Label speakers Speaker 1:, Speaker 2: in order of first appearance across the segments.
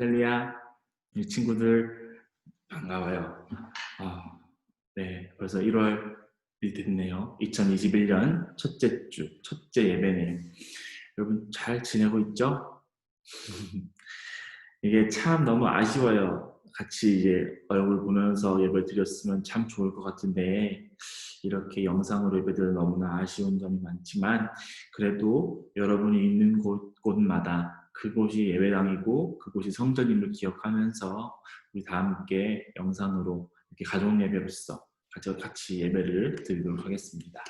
Speaker 1: 할렐루야, 이 친구들 반가워요. 네, 벌써 1월이 됐네요. 2021년 첫째 주, 첫째 예배네요. 여러분 잘 지내고 있죠? 이게 참 너무 아쉬워요. 같이 이제 얼굴 보면서 예배 드렸으면 참 좋을 것 같은데 이렇게 영상으로 예배드려 너무나 아쉬운 점이 많지만 그래도 여러분이 있는 곳마다 그곳이 예배당이고 그곳이 성전임을 기억하면서 우리 다 함께 영상으로 이렇게 가족 예배로서 같이 예배를 드리도록 하겠습니다.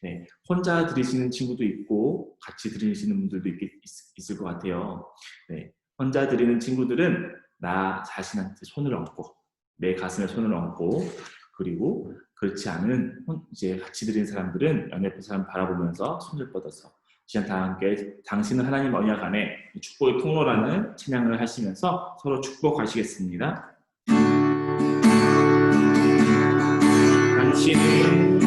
Speaker 1: 네, 혼자 드리시는 친구도 있고 같이 드리시는 분들도 있을 것 같아요. 네, 혼자 드리는 친구들은 나 자신한테 손을 얹고 내 가슴에 손을 얹고 그리고 그렇지 않은 이제 같이 드리는 사람들은 옆에 사람 바라보면서 손을 뻗어서 시간 다 함께 당신은 하나님 언약 안에 축복의 통로라는 찬양을 하시면서 서로 축복하시겠습니다. 당신은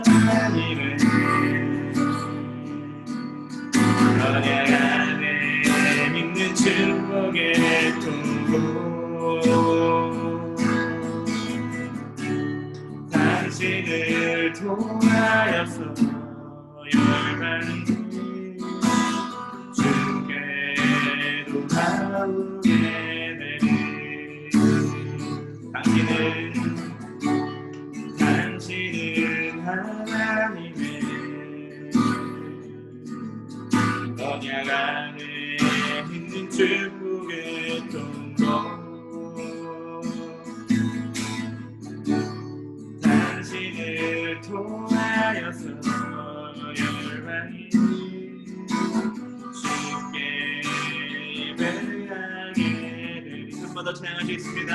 Speaker 1: 하나님의 언약 안에 믿는 축복의 통로 당신을 통하여서 열방이 주께로 나오게 되리 당신은 하나님의 언약 안에 있는 축복의 통로 당신을 통하여서 열방이 쉽게 예배하게 되리 한 번 더 찬양하시겠습니다.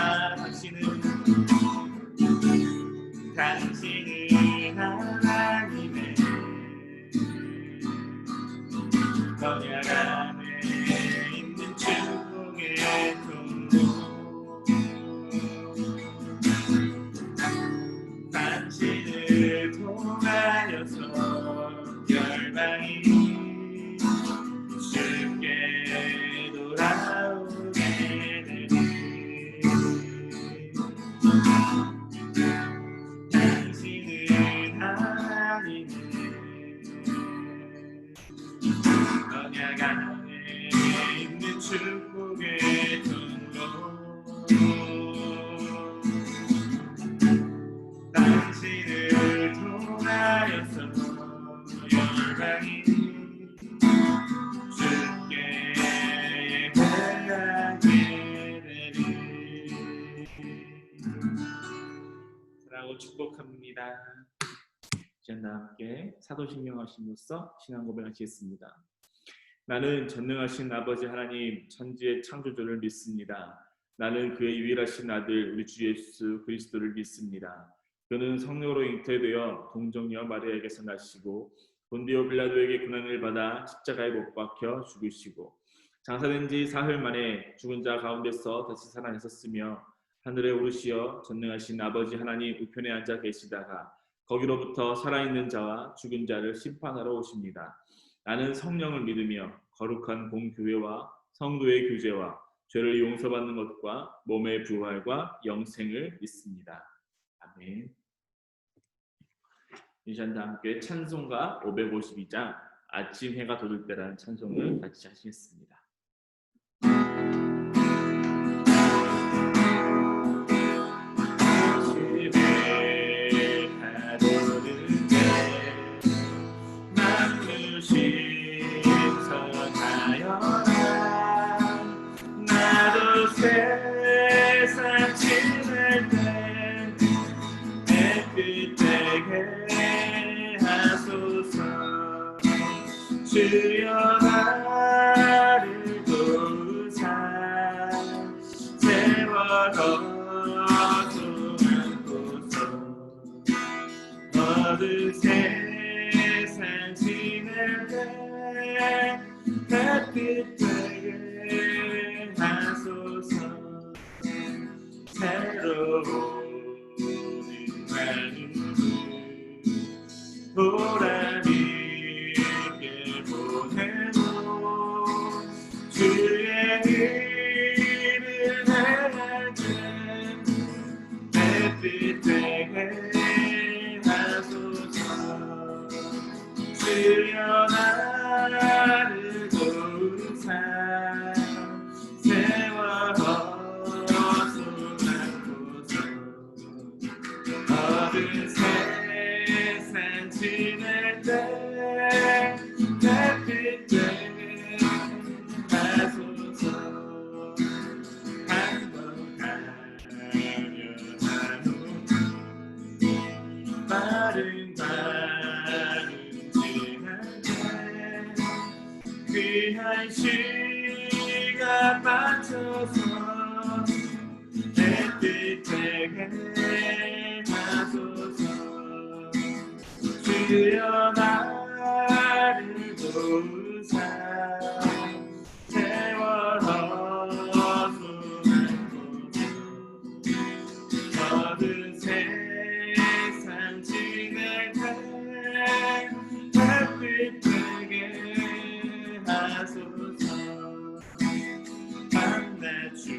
Speaker 1: 당신은 하나님의 언약 안에 있는 축복의 통로 당신을 통하여서 열방이 쉽게 돌아오게 되리 당신은 하나님의 언약 안에 있는 축복의 통로 당신을 통하여서 열방이 주께 예배하게 되리 사랑하고 축복합니다. 이제 함께 사도신경 하심으로써 신앙 고백하시겠습니다. 나는 전능하신 아버지 하나님 천지의 창조주를 믿습니다. 나는 그의 유일하신 아들 우리 주 예수 그리스도를 믿습니다. 그는 성령으로 잉태되어 동정녀 마리아에게서 나시고 본디오 빌라도에게 고난을 받아 십자가에 못 박혀 죽으시고 장사된 지 사흘 만에 죽은 자 가운데서 다시 살아나셨으며 하늘에 오르시어 전능하신 아버지 하나님 우편에 앉아 계시다가 거기로부터 살아있는 자와 죽은 자를 심판하러 오십니다. 나는 성령을 믿으며 거룩한 공교회와 성도의 교제와 죄를 용서받는 것과 몸의 부활과 영생을 믿습니다. 아멘. 이 시간 다 함께 찬송가 552장 아침 해가 돋을 때라는 찬송을 같이 하시겠습니다. 세상 지낼 때 햇빛 되게 하소서 주여 나를 도우사 세월호도 않고서 어느 세상 지낼 때 햇빛 되게 하소서 새로운 하늘을 보람 있게 보내고 귀한 시간 맞춰서 내 뜻대로 하소서. 주여 나를 도우사 세월호 모든 세상 지낼 때 햇빛 되게 하소서. 만나주를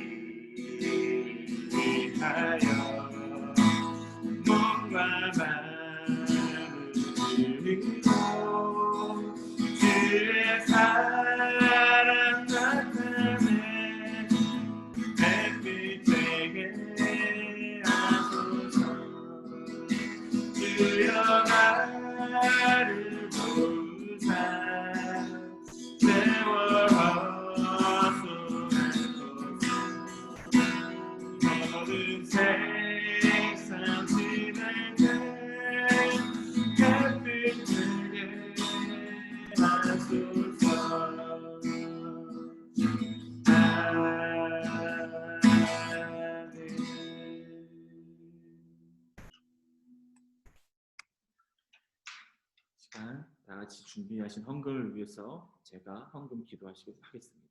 Speaker 1: 위하여 몸과 마음을 드리고 주의 사랑 나타내 햇빛 되게 주여 나를 도우사 세월호 모든 세상 지낼 때 햇빛 되게 하소서. 다 같이 준비하신 헌금을 위해서 제가 헌금 기도하시도록 하겠습니다.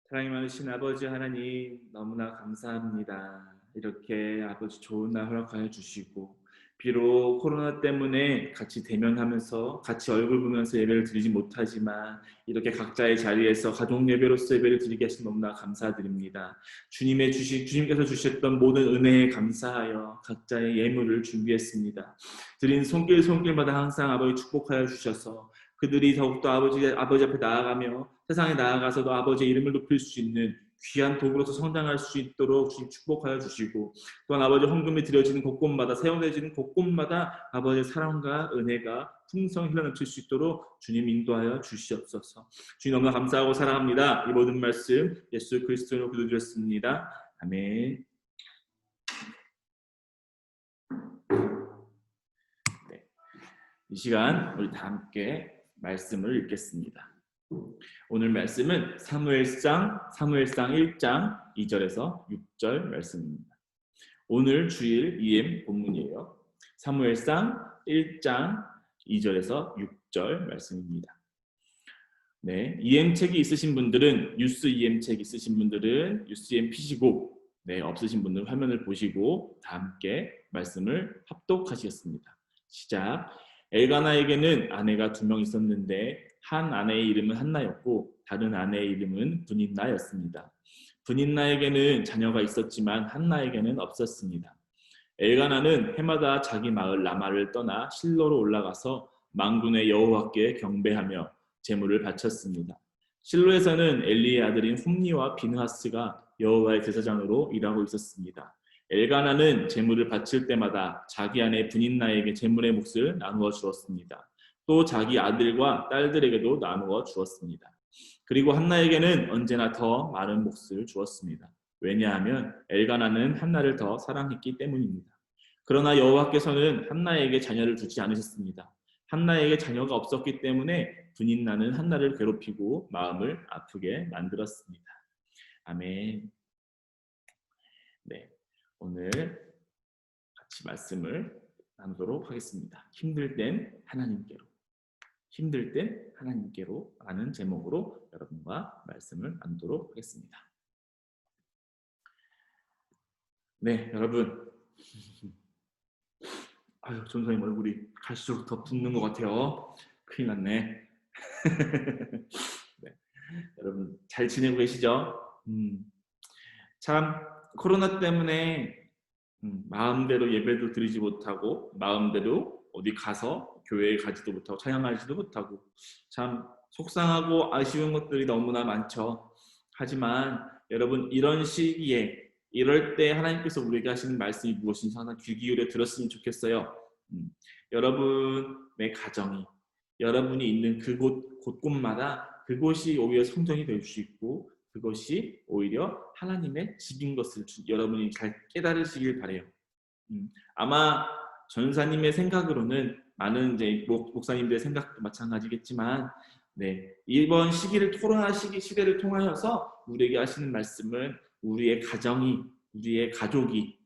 Speaker 1: 사랑이 많으신 아버지 하나님, 너무나 감사합니다. 이렇게 아버지 좋은 날 허락하여 주시고, 비록 코로나 때문에 같이 대면하면서 같이 얼굴 보면서 예배를 드리지 못하지만 이렇게 각자의 자리에서 가족 예배로서 예배를 드리게 하신 너무나 감사드립니다. 주님께서 주셨던 모든 은혜에 감사하여 각자의 예물을 준비했습니다. 드린 손길마다 항상 아버지 축복하여 주셔서 그들이 더욱더 아버지 앞에 나아가며 세상에 나아가서도 아버지의 이름을 높일 수 있는 귀한 도구로서 성장할 수 있도록 주님 축복하여 주시고, 또한 아버지 헌금이 드려지는 곳곳마다, 세워내지는 곳곳마다 아버지의 사랑과 은혜가 풍성히 흘러넘칠 수 있도록 주님 인도하여 주시옵소서. 주님 너무나 감사하고 사랑합니다. 이 모든 말씀 예수 그리스도로 기도드렸습니다. 아멘. 네. 이 시간 우리 다 함께 말씀을 읽겠습니다. 오늘 말씀은 사무엘상 1장 2절에서 6절 말씀입니다. 오늘 주일 EM 본문이에요. 사무엘상 1장 2절에서 6절 말씀입니다. 네, EM책이 있으신 분들은 뉴스 EM책 있으신 분들은 뉴스 EM 피시고, 네, 없으신 분들은 화면을 보시고 다 함께 말씀을 합독하시겠습니다. 시작. 엘가나에게는 아내가 2명 있었는데 한 아내의 이름은 한나였고 다른 아내의 이름은 브닌나였습니다. 브닌나에게는 자녀가 있었지만 한나에게는 없었습니다. 엘가나는 해마다 자기 마을 라마를 떠나 실로로 올라가서 만군의 여호와께 경배하며 제물을 바쳤습니다. 실로에서는 엘리의 아들인 홈니와 비느하스가 여호와의 제사장으로 일하고 있었습니다. 엘가나는 제물을 바칠 때마다 자기 아내 브닌나에게 제물의 몫을 나누어 주었습니다. 또 자기 아들과 딸들에게도 나누어 주었습니다. 그리고 한나에게는 언제나 더 많은 몫을 주었습니다. 왜냐하면 엘가나는 한나를 더 사랑했기 때문입니다. 그러나 여호와께서는 한나에게 자녀를 주지 않으셨습니다. 한나에게 자녀가 없었기 때문에 브닌나는 한나를 괴롭히고 마음을 아프게 만들었습니다. 아멘. 네, 오늘 같이 말씀을 나누도록 하겠습니다. 힘들 땐 하나님께로. 힘들 땐 하나님께로 라는 제목으로 여러분과 말씀을 나누도록 하겠습니다. 네, 여러분. 아유, 전사님 얼굴이 갈수록 더 붓는 것 같아요. 큰일 났네. 네, 여러분 잘 지내고 계시죠? 참 코로나 때문에 마음대로 예배도 드리지 못하고 마음대로 어디 가서 교회에 가지도 못하고 찬양하지도 못하고 참 속상하고 아쉬운 것들이 너무나 많죠. 하지만 여러분 이런 시기에 이럴 때 하나님께서 우리에게 하시는 말씀이 무엇인지 하나 귀 기울여 들었으면 좋겠어요. 여러분의 가정이 여러분이 있는 곳곳마다 그곳이 오히려 성전이 될 수 있고 그것이 오히려 하나님의 집인 것을 여러분이 잘 깨달으시길 바래요. 아마 전사님의 생각으로는 많은 이제 목사님들의 생각도 마찬가지겠지만 네, 이번 시대를 통하여서 우리에게 하시는 말씀은 우리의 우리의 가족이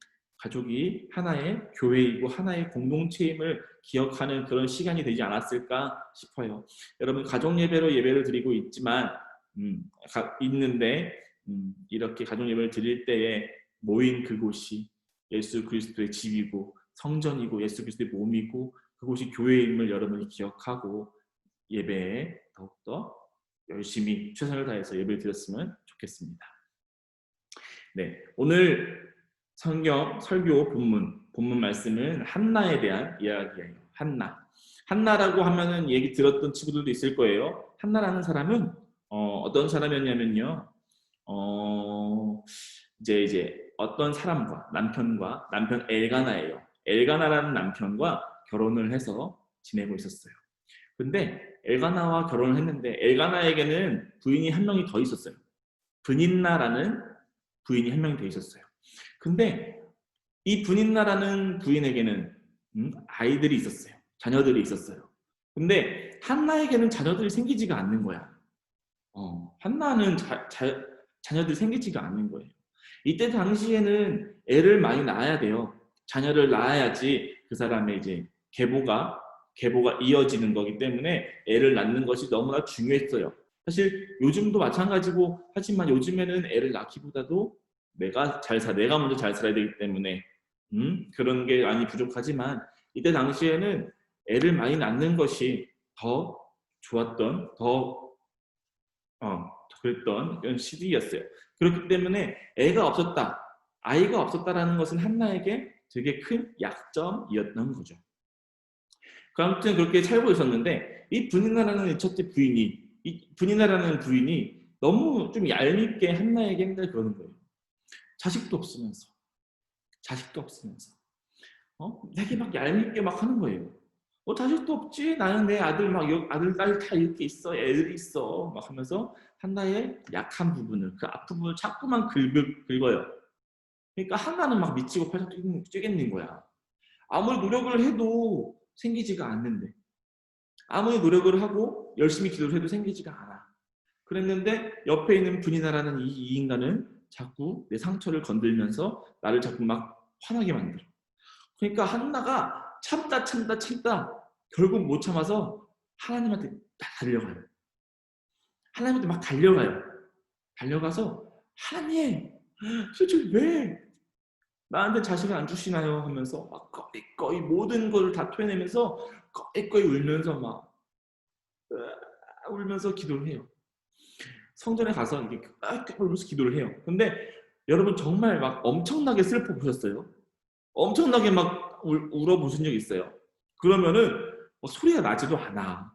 Speaker 1: 하나의 교회이고 하나의 공동체임을 기억하는 그런 시간이 되지 않았을까 싶어요. 여러분 가족 예배를 드리고 있는데 이렇게 가족 예배를 드릴 때에 모인 그곳이 예수 그리스도의 집이고 성전이고 예수 그리스도의 몸이고 그곳이 교회임을 여러분이 기억하고 예배에 더욱더 열심히 최선을 다해서 예배를 드렸으면 좋겠습니다. 네, 오늘 성경 설교 본문 말씀은 한나에 대한 이야기예요. 한나라고 하면은 얘기 들었던 친구들도 있을 거예요. 한나라는 사람은 어떤 사람이었냐면요. 이제 어떤 사람과 남편 엘가나예요. 엘가나라는 남편과 결혼을 해서 지내고 있었어요. 근데 엘가나와 결혼을 했는데 엘가나에게는 부인이 한 명이 더 있었어요. 브닌나라는 부인이 한 명이 더 있었어요. 근데 이 브닌나라는 부인에게는 아이들이 있었어요. 자녀들이 있었어요. 근데 한나에게는 자녀들이 생기지가 않는 거야. 한나는 자녀들이 생기지가 않는 거예요. 이때 당시에는 애를 많이 낳아야 돼요. 자녀를 낳아야지 그 사람의 이제 계보가 이어지는 거기 때문에 애를 낳는 것이 너무나 중요했어요. 사실 요즘도 마찬가지고 하지만 요즘에는 애를 낳기보다도 내가 먼저 잘 살아야 되기 때문에 그런 게 많이 부족하지만 이때 당시에는 애를 많이 낳는 것이 더 좋았던 그랬던 그런 시기였어요. 그렇기 때문에 아이가 없었다라는 것은 한나에게 되게 큰 약점이었던 거죠. 아무튼 그렇게 살고 있었는데 이 분이나라는 부인이 너무 좀 얄밉게 한나에게 맨날 그러는 거예요. 자식도 없으면서 되게 막 얄밉게 막 하는 거예요. 자식도 없지? 나는 내 아들 아들 딸 다 이렇게 있어, 애들이 있어 막 하면서 한나의 약한 부분을 그 앞부분을 자꾸만 긁어요. 그러니까 한나는 막 미치고 팔짝 뛰겠는 거야. 아무리 노력을 해도 생기지가 않는데 아무리 노력을 하고 열심히 기도를 해도 생기지가 않아. 그랬는데 옆에 있는 분이나라는 이 인간은 자꾸 내 상처를 건들면서 나를 자꾸 막 화나게 만들어. 그러니까 한나가 참다 결국 못 참아서 하나님한테 달려가요. 하나님한테 막 달려가서 하나님 도대체 왜 나한테 자식을 안 주시나요? 하면서 막 거의 모든 걸 다 토해내면서 거의 울면서 막 울면서 기도를 해요. 성전에 가서 이렇게 울면서 기도를 해요. 근데 여러분 정말 막 엄청나게 슬퍼 보셨어요? 엄청나게 막 울어 보신 적 있어요? 그러면은 소리가 나지도 않아.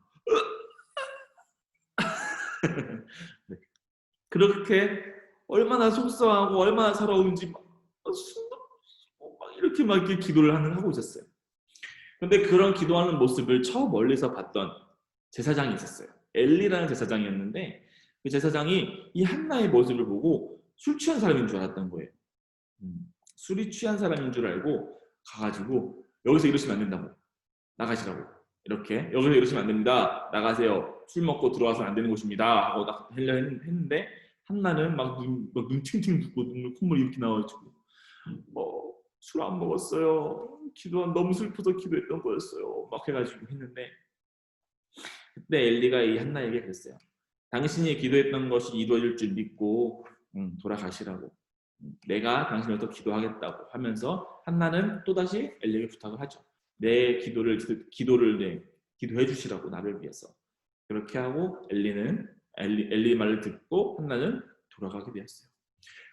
Speaker 1: 그렇게 얼마나 속상하고 얼마나 서러운지 막 이렇게 막 이렇게 기도를 하고 있었어요. 근데 그런 기도하는 모습을 멀리서 봤던 제사장이 있었어요. 엘리라는 제사장이었는데 그 제사장이 이 한나의 모습을 보고 술 취한 사람인 줄 알았던 거예요. 술이 취한 사람인 줄 알고 가가지고 여기서 이러시면 안 된다고. 나가시라고. 이렇게 여기서 이러시면 안 됩니다. 나가세요. 술 먹고 들어와서는 안 되는 곳입니다. 하고 딱 하려 했는데 한나는 막 눈 팅팅 붓고 눈물 콧물 이렇게 나와가지고 술 안 먹었어요. 너무 슬퍼서 기도했던 거였어요. 막 해가지고 했는데 그때 엘리가 이 한나에게 그랬어요. 당신이 기도했던 것이 이루어질 줄 믿고 돌아가시라고. 내가 당신을 더 기도하겠다고 하면서 한나는 또다시 엘리에게 부탁을 하죠. 내 기도해 주시라고 나를 위해서. 그렇게 하고 엘리 말을 듣고 한나는 돌아가게 되었어요.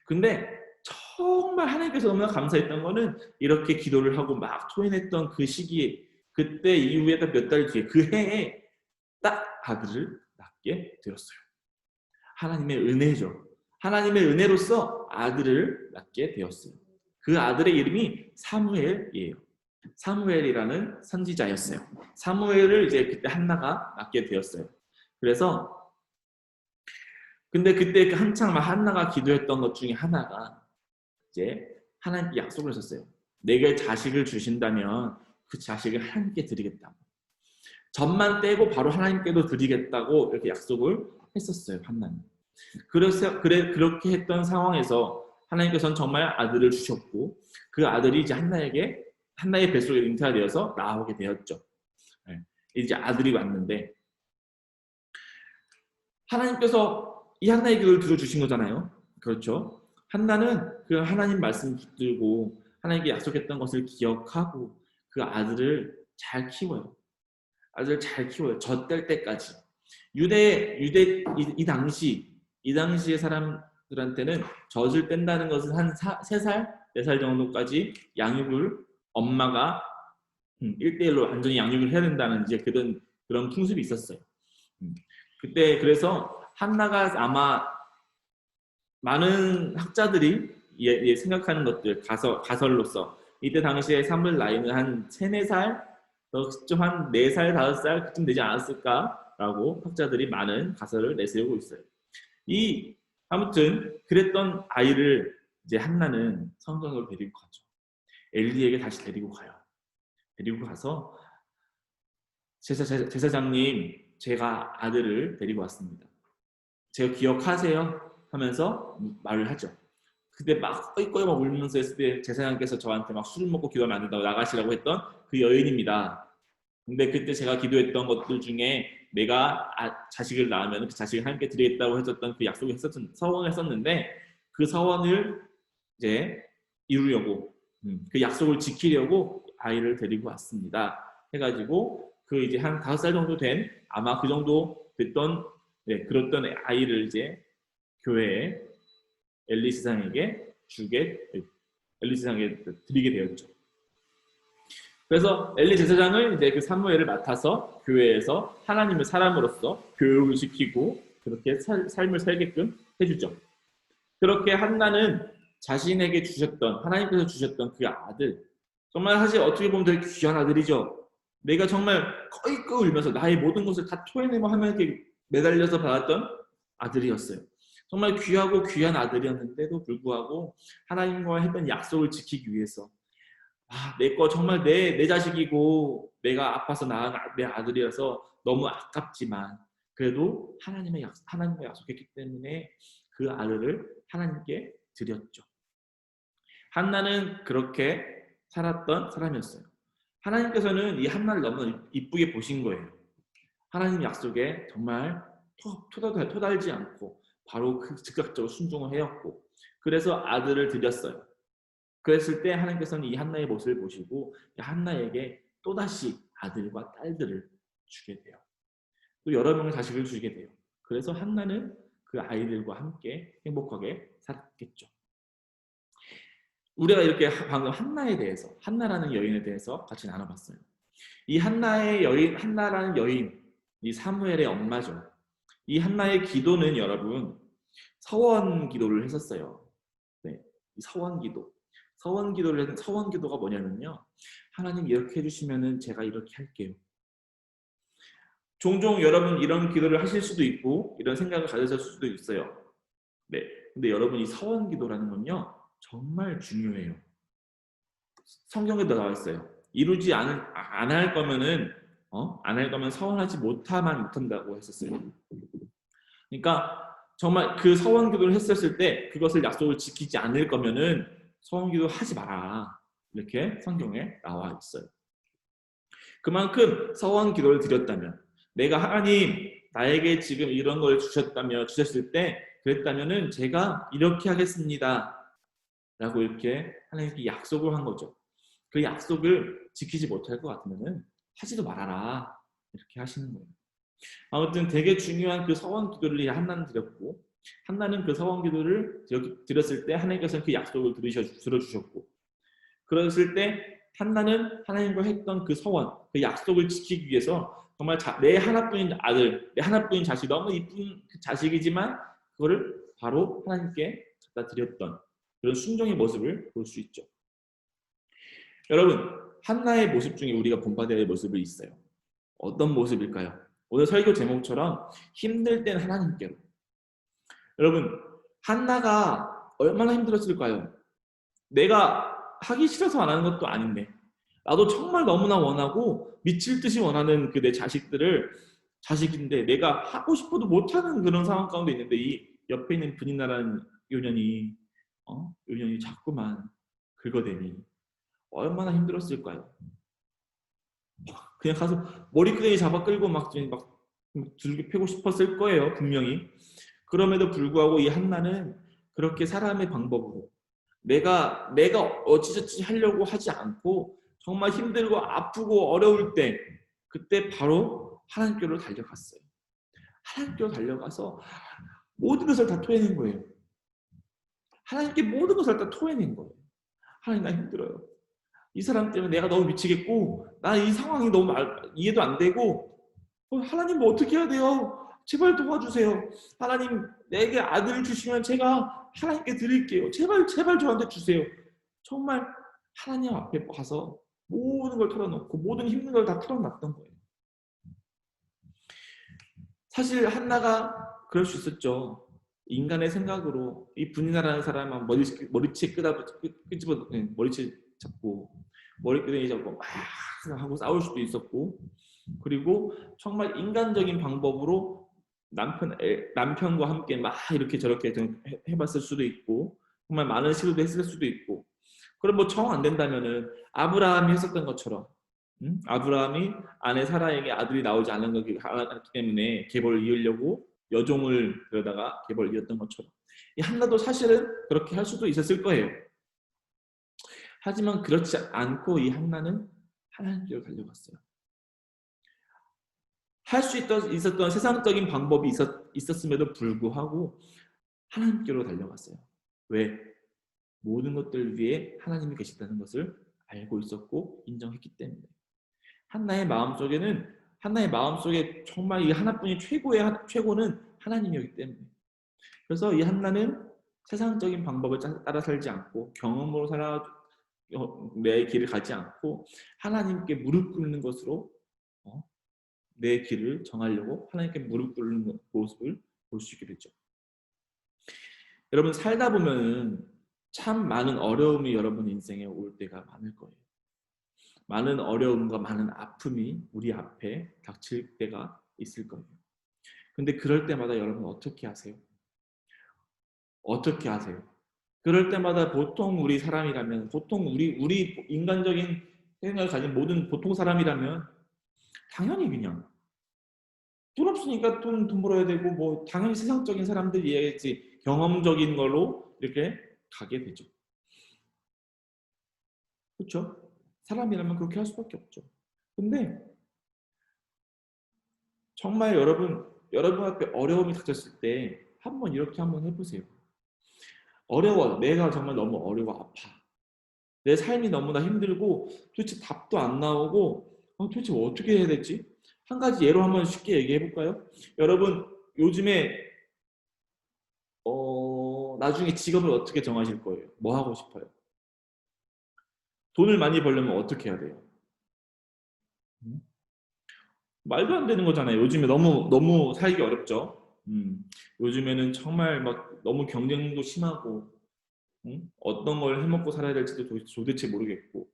Speaker 1: 근데 정말 하나님께서 너무나 감사했던 거는 이렇게 기도를 하고 막 토해냈던 그 시기에 그때 이후에 딱 몇 달 뒤에 그 해에 딱 아들을 낳게 되었어요. 하나님의 은혜죠. 하나님의 은혜로서 아들을 낳게 되었어요. 그 아들의 이름이 사무엘이에요. 사무엘이라는 선지자였어요. 사무엘을 이제 그때 한나가 낳게 되었어요. 그래서 근데 그때 한창 한나가 기도했던 것 중에 하나가 이제 하나님께 약속을 하셨어요. 내게 자식을 주신다면 그 자식을 하나님께 드리겠다고. 젖만 떼고 바로 하나님께도 드리겠다고 이렇게 약속을 했었어요. 한나는. 그렇게 했던 상황에서 하나님께서는 정말 아들을 주셨고 그 아들이 이제 한나의 뱃속에 잉태되어서 나오게 되었죠. 이제 아들이 왔는데 하나님께서 이 한나의 기도를 들어주신 거잖아요. 그렇죠? 한나는 그 하나님 말씀 붙들고 하나님께 약속했던 것을 기억하고 그 아들을 잘 키워요. 아들을 잘 키워요. 젖될 때까지. 이 당시의 사람들한테는 젖을 뺀다는 것은 한 3살, 4살 정도까지 양육을 엄마가 1대1로 완전히 양육을 해야 된다는 이제 그런 풍습이 있었어요. 그때 그래서 한나가 아마 많은 학자들이 생각하는 것들 가설로서 이때 당시에 사무엘 나이는 한 3, 4살 한 4살, 5살 그쯤 되지 않았을까라고 학자들이 많은 가설을 내세우고 있어요. 아무튼 그랬던 아이를 이제 한나는 성전으로 데리고 가죠. 엘리에게 다시 데리고 가요. 데리고 가서 제사장님, 제가 아들을 데리고 왔습니다. 제가 기억하세요? 하면서 말을 하죠. 그때 막 꺼이꺼이 막 울면서 했을 때 제사장께서 저한테 막 술 먹고 기도하면 안 된다고 나가시라고 했던 그 여인입니다. 근데 그때 제가 기도했던 것들 중에 내가 자식을 낳으면 그 자식을 함께 드리겠다고 했었던 그 약속을 서원을 했었는데 그 서원을 이제 이루려고 그 약속을 지키려고 아이를 데리고 왔습니다. 해가지고 그 이제 한 5살 정도 된 아마 그 정도 됐던 그랬던 아이를 이제 교회에 엘리 제사장에게 드리게 되었죠. 그래서 엘리 제사장을 이제 그 사무엘을 맡아서 교회에서 하나님의 사람으로서 교육을 시키고 그렇게 삶을 살게끔 해주죠. 그렇게 한나는 자신에게 하나님께서 주셨던 그 아들, 정말 사실 어떻게 보면 되게 귀한 아들이죠. 내가 정말 꺼이꺼이 울면서 나의 모든 것을 다 토해내고 하면 이렇게 매달려서 받았던 아들이었어요. 정말 귀하고 귀한 아들이었는데도 불구하고 하나님과 했던 약속을 지키기 위해서 내 거 정말 내 자식이고 내가 아파서 낳은 내 아들이라서 너무 아깝지만 그래도 하나님과 약속했기 때문에 그 아들을 하나님께 드렸죠. 한나는 그렇게 살았던 사람이었어요. 하나님께서는 이 한나를 너무 이쁘게 보신 거예요. 하나님 약속에 정말 토달지 않고 바로 즉각적으로 순종을 해왔고 그래서 아들을 드렸어요. 그랬을 때 하나님께서는 이 한나의 모습을 보시고 한나에게 또다시 아들과 딸들을 주게 돼요. 또 여러 명의 자식을 주게 돼요. 그래서 한나는 그 아이들과 함께 행복하게 살았겠죠. 우리가 이렇게 방금 한나라는 여인에 대해서 같이 나눠봤어요. 이 한나라는 여인, 이 사무엘의 엄마죠. 이 한나의 기도는 여러분 서원 기도를 했었어요. 네, 서원 기도가 뭐냐면요. 하나님 이렇게 해주시면은 제가 이렇게 할게요. 종종 여러분 이런 기도를 하실 수도 있고 이런 생각을 가지실 수도 있어요. 네, 근데 여러분 이 서원 기도라는 건요 정말 중요해요. 성경에도 나와 있어요. 이루지 안 할 거면은 안 할 거면 서원하지 못한다고 했었어요. 그러니까 정말 그 서원 기도를 했었을 때 그것을 약속을 지키지 않을 거면은 서원 기도 하지 마라. 이렇게 성경에 나와 있어요. 그만큼 서원 기도를 드렸다면 내가 하나님 나에게 지금 이런 걸 주셨을 때 그랬다면은 제가 이렇게 하겠습니다. 라고 이렇게 하나님께 약속을 한 거죠. 그 약속을 지키지 못할 것 같으면은 하지도 말아라. 이렇게 하시는 거예요. 아무튼 되게 중요한 그 서원 기도를 한나는 드렸고 한나는 그 서원 기도를 드렸을 때 하나님께서는 그 약속을 들어주셨고 그랬을 때 한나는 하나님과 했던 그 서원, 그 약속을 지키기 위해서 정말 내 하나뿐인 아들, 내 하나뿐인 자식, 너무 이쁜 그 자식이지만 그거를 바로 하나님께 갖다 드렸던 그런 순종의 모습을 볼 수 있죠. 여러분, 한나의 모습 중에 우리가 본받아야 할 모습이 있어요. 어떤 모습일까요? 오늘 설교 제목처럼 힘들 땐 하나님께로. 여러분, 한나가 얼마나 힘들었을까요? 내가 하기 싫어서 안 하는 것도 아닌데 나도 정말 너무나 원하고 미칠 듯이 원하는 그 내 자식인데 내가 하고 싶어도 못하는 그런 상황 가운데 있는데 이 옆에 있는 분이나라는 요년이 자꾸만 긁어대니 얼마나 힘들었을까요? 그냥 가서 머리끄댕이 잡아 끌고 막 줄기 패고 싶었을 거예요, 분명히. 그럼에도 불구하고 이 한나는 그렇게 사람의 방법으로 내가 어찌저찌 하려고 하지 않고 정말 힘들고 아프고 어려울 때 그때 바로 하나님께로 달려갔어요. 하나님께로 달려가서 모든 것을 다 토해낸 거예요. 하나님께 모든 것을 다 토해낸 거예요. 하나님 나 힘들어요. 이 사람 때문에 내가 너무 미치겠고 나 이 상황이 너무 이해도 안 되고 하나님 뭐 어떻게 해야 돼요? 제발 도와주세요. 하나님 내게 아들을 주시면 제가 하나님께 드릴게요. 제발 저한테 주세요. 정말 하나님 앞에 가서 모든 걸 털어놓고 모든 힘든 걸 다 털어놨던 거예요. 사실 한나가 그럴 수 있었죠. 인간의 생각으로 이 분이나라는 사람은 머리채 머리채 잡고 머리끄댕이 잡고 막 하고 싸울 수도 있었고, 그리고 정말 인간적인 방법으로 남편과 함께 막 이렇게 저렇게 해봤을 수도 있고, 정말 많은 시도도 했을 수도 있고, 그럼 뭐 정 안 된다면은 아브라함이 했었던 것처럼, 아브라함이 아내 사라에게 아들이 나오지 않은 거기 때문에 계보를 이으려고 여종을 그러다가 계보를 이었던 것처럼 이 한나도 사실은 그렇게 할 수도 있었을 거예요. 하지만 그렇지 않고 이 한나는 하나님께로 달려갔어요. 할 수 있었던 세상적인 방법이 있었음에도 불구하고 하나님께로 달려갔어요. 왜? 모든 것들 위에 하나님이 계시다는 것을 알고 있었고 인정했기 때문에. 한나의 마음속에 정말 이 하나뿐인 최고는 하나님이었기 때문에. 그래서 이 한나는 세상적인 방법을 따라 살지 않고 경험으로 내 길을 가지 않고 하나님께 무릎 꿇는 것으로 내 길을 정하려고 하나님께 무릎 꿇는 모습을 볼 수 있게 되죠. 여러분 살다 보면 참 많은 어려움이 여러분 인생에 올 때가 많을 거예요. 많은 어려움과 많은 아픔이 우리 앞에 닥칠 때가 있을 거예요. 근데 그럴 때마다 여러분 어떻게 하세요? 어떻게 하세요? 그럴 때마다 보통 우리 사람이라면, 보통 우리 인간적인 생각을 가진 모든 보통 사람이라면 당연히 그냥 돈 없으니까 돈 벌어야 되고 뭐 당연히 세상적인 사람들이 이해했지 경험적인 걸로 이렇게 가게 되죠. 그렇죠? 사람이라면 그렇게 할 수밖에 없죠. 근데 정말 여러분 앞에 어려움이 닥쳤을 때 한번 해보세요. 어려워. 내가 정말 너무 어려워 아파. 내 삶이 너무나 힘들고 도대체 답도 안 나오고 도대체 어떻게 해야 되지? 한 가지 예로 한번 쉽게 얘기해 볼까요? 여러분 요즘에 나중에 직업을 어떻게 정하실 거예요? 뭐 하고 싶어요? 돈을 많이 벌려면 어떻게 해야 돼요? 음? 말도 안 되는 거잖아요. 요즘에 너무 살기 어렵죠. 요즘에는 정말 막 너무 경쟁도 심하고 어떤 걸 해먹고 살아야 될지도 도대체 모르겠고.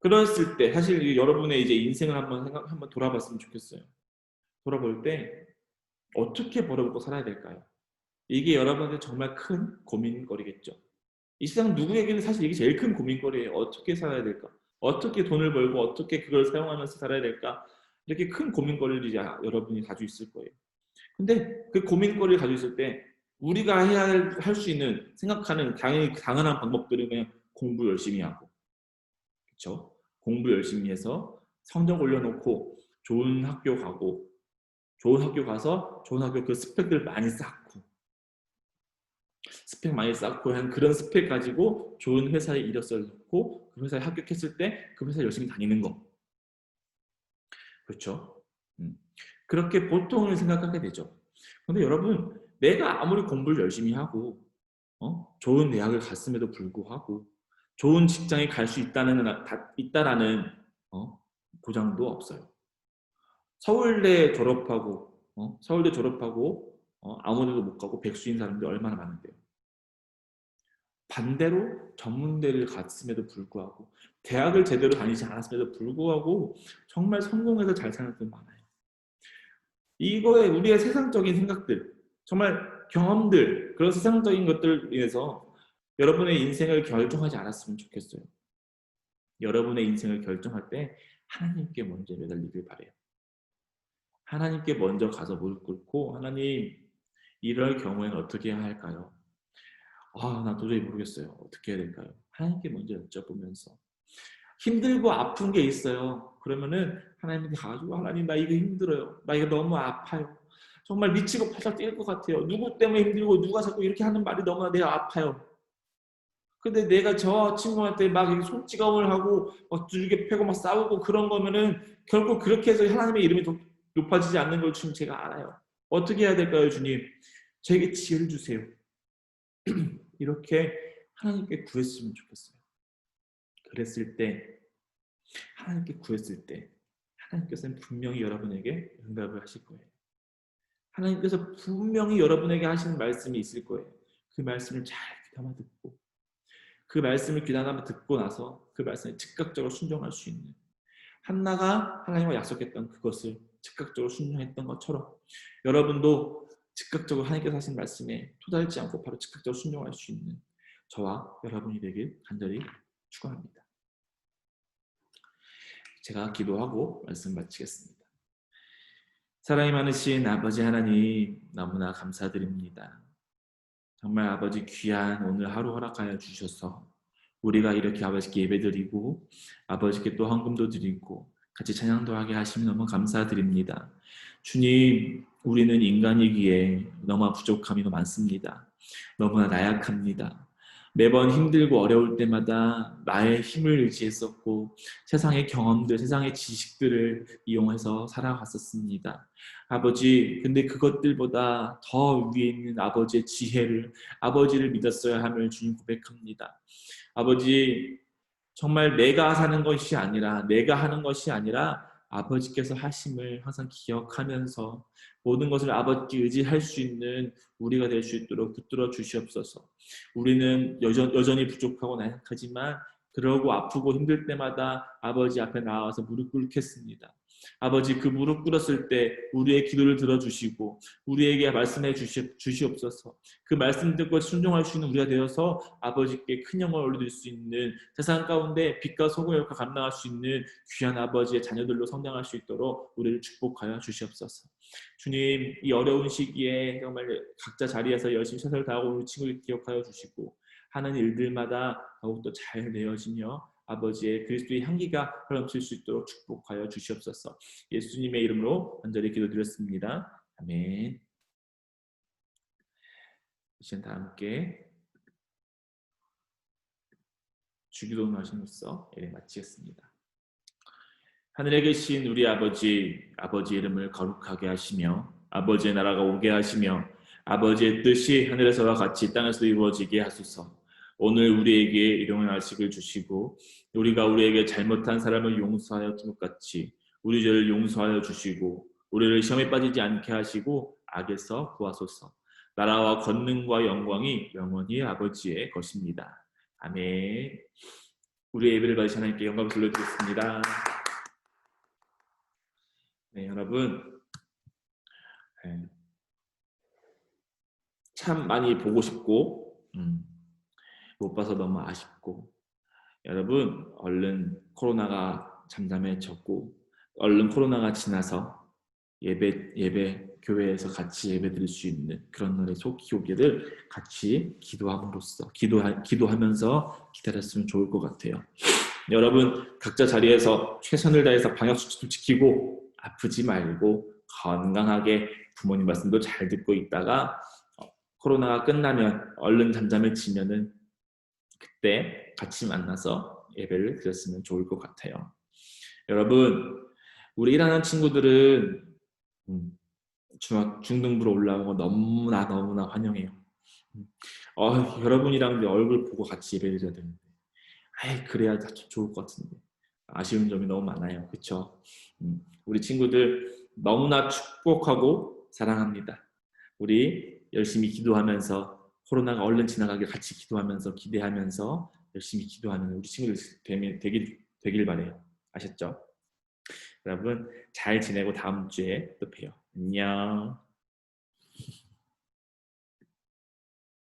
Speaker 1: 그랬을 때 사실 여러분의 이제 인생을 한번 돌아봤으면 좋겠어요. 돌아볼 때 어떻게 벌어먹고 살아야 될까요? 이게 여러분한테 정말 큰 고민거리겠죠. 이 세상 누구에게는 사실 이게 제일 큰 고민거리예요. 어떻게 살아야 될까? 어떻게 돈을 벌고 어떻게 그걸 사용하면서 살아야 될까? 이렇게 큰 고민거리를 여러분이 가지고 있을 거예요. 근데 그 고민거리를 가지고 있을 때 우리가 할 수 있는 생각하는 당연한 방법들은 그냥 공부 열심히 하고, 그렇죠? 공부 열심히 해서 성적 올려놓고 좋은 학교 가고, 좋은 학교 가서 좋은 학교 그 스펙들 많이 쌓고, 스펙 많이 쌓고 한 그런 스펙 가지고 좋은 회사에 이력서를 넣고 그 회사에 합격했을 때 그 회사 열심히 다니는 거, 그렇죠? 그렇게 보통을 생각하게 되죠. 근데 여러분 내가 아무리 공부를 열심히 하고 좋은 대학을 갔음에도 불구하고 좋은 직장에 갈 수 있다라는 보장도 없어요. 서울대 졸업하고 아무 데도 못 가고 백수인 사람들이 얼마나 많은데요. 반대로 전문대를 갔음에도 불구하고 대학을 제대로 다니지 않았음에도 불구하고 정말 성공해서 잘 사는 분들 많아요. 이거에 우리의 세상적인 생각들, 정말 경험들, 그런 세상적인 것들 인해서 여러분의 인생을 결정하지 않았으면 좋겠어요. 여러분의 인생을 결정할 때 하나님께 먼저 매달리길 바래요. 하나님께 먼저 가서 무릎 꿇고 하나님, 이럴 경우에는 어떻게 해야 할까요? 나 도저히 모르겠어요. 어떻게 해야 될까요? 하나님께 먼저 여쭤보면서 힘들고 아픈 게 있어요. 그러면은 하나님께 가가지고 하나님, 나 이거 힘들어요. 나 이거 너무 아파요. 정말 미치고 팔짝 뛸 것 같아요. 누구 때문에 힘들고 누가 자꾸 이렇게 하는 말이 너무 내가 아파요. 근데 내가 저 친구한테 막 손찌검을 하고 막 두들겨 패고 막 싸우고 그런 거면은 결국 그렇게 해서 하나님의 이름이 높아지지 않는 걸 지금 제가 알아요. 어떻게 해야 될까요, 주님? 저에게 지혜를 주세요. 이렇게 하나님께 구했으면 좋겠어요. 그랬을 때, 하나님께 구했을 때 하나님께서는 분명히 여러분에게 응답을 하실 거예요. 하나님께서 분명히 여러분에게 하시는 말씀이 있을 거예요. 그 말씀을 잘 귀담아 듣고, 그 말씀을 귀담아 듣고 나서 그 말씀에 즉각적으로 순종할 수 있는, 한나가 하나님과 약속했던 그것을 즉각적으로 순종했던 것처럼 여러분도 즉각적으로 하나님께서 하신 말씀에 토달지 않고 바로 즉각적으로 순종할 수 있는 저와 여러분이 되길 간절히 축원합니다. 제가 기도하고 말씀 마치겠습니다. 사랑이 많으신 아버지 하나님, 너무나 감사드립니다. 정말 아버지 귀한 오늘 하루 허락하여 주셔서 우리가 이렇게 아버지께 예배드리고 아버지께 또 헌금도 드리고 같이 찬양도 하게 하시면 너무 감사드립니다. 주님, 우리는 인간이기에 너무 부족함이 많습니다. 너무나 나약합니다. 매번 힘들고 어려울 때마다 나의 힘을 의지했었고 세상의 경험들, 세상의 지식들을 이용해서 살아갔었습니다. 아버지, 근데 그것들보다 더 위에 있는 아버지의 지혜를, 아버지를 믿었어야 함을 주님 고백합니다. 아버지, 정말 내가 사는 것이 아니라, 내가 하는 것이 아니라 아버지께서 하심을 항상 기억하면서 모든 것을 아버지께 의지할 수 있는 우리가 될 수 있도록 붙들어 주시옵소서. 우리는 여전히 부족하고 나약하지만 그러고 아프고 힘들 때마다 아버지 앞에 나와서 무릎 꿇겠습니다. 아버지, 그 무릎 꿇었을 때 우리의 기도를 들어주시고 우리에게 말씀해 주시옵소서. 그 말씀 듣고 순종할 수 있는 우리가 되어서 아버지께 큰 영광을 올려드릴 수 있는, 세상 가운데 빛과 소금의 역할을 감당할 수 있는 귀한 아버지의 자녀들로 성장할 수 있도록 우리를 축복하여 주시옵소서. 주님, 이 어려운 시기에 정말 각자 자리에서 열심히 최선을 다하고 우리 친구를 기억하여 주시고 하는 일들마다 더욱더 잘 되어지며 아버지의 그리스도의 향기가 흘러넘칠 수 있도록 축복하여 주시옵소서. 예수님의 이름으로 간절히 기도드렸습니다. 아멘. 이제 다 함께 주기도 하심으로써 예배 마치겠습니다. 하늘에 계신 우리 아버지, 아버지 이름을 거룩하게 하시며 아버지의 나라가 오게 하시며 아버지의 뜻이 하늘에서와 같이 땅에서도 이루어지게 하소서. 오늘 우리에게 일용할 양식을 주시고 우리가 우리에게 잘못한 사람을 용서하여 준 것 같이 우리 죄를 용서하여 주시고 우리를 시험에 빠지지 않게 하시고 악에서 구하소서. 나라와 권능과 영광이 영원히 아버지의 것입니다. 아멘. 우리 예배를 받으신 하나님께 영광을 돌려드리겠습니다. 네, 여러분, 참 많이 보고 싶고 못 봐서 너무 아쉽고, 여러분 얼른 코로나가 잠잠해졌고 얼른 코로나가 지나서 예배 교회에서 같이 예배 드릴 수 있는 그런 날에 속히 오기를 같이 기도함으로써 기도하면서 기다렸으면 좋을 것 같아요. 여러분 각자 자리에서 최선을 다해서 방역수칙도 지키고 아프지 말고 건강하게 부모님 말씀도 잘 듣고 있다가 코로나가 끝나면 얼른 잠잠해지면은 그때 같이 만나서 예배를 드렸으면 좋을 것 같아요. 여러분, 우리 일하는 친구들은 중등부로 올라온 거 너무나 환영해요. 여러분이랑 얼굴 보고 같이 예배 드려야 되는데 그래야 좋을 것 같은데 아쉬운 점이 너무 많아요. 그렇죠? 우리 친구들 너무나 축복하고 사랑합니다. 우리 열심히 기도하면서 코로나가 얼른 지나가길 같이 기도하면서 기대하면서 열심히 기도하는 우리 친구들 되길 바래요. 아셨죠? 여러분 잘 지내고 다음 주에 또 봬요. 안녕.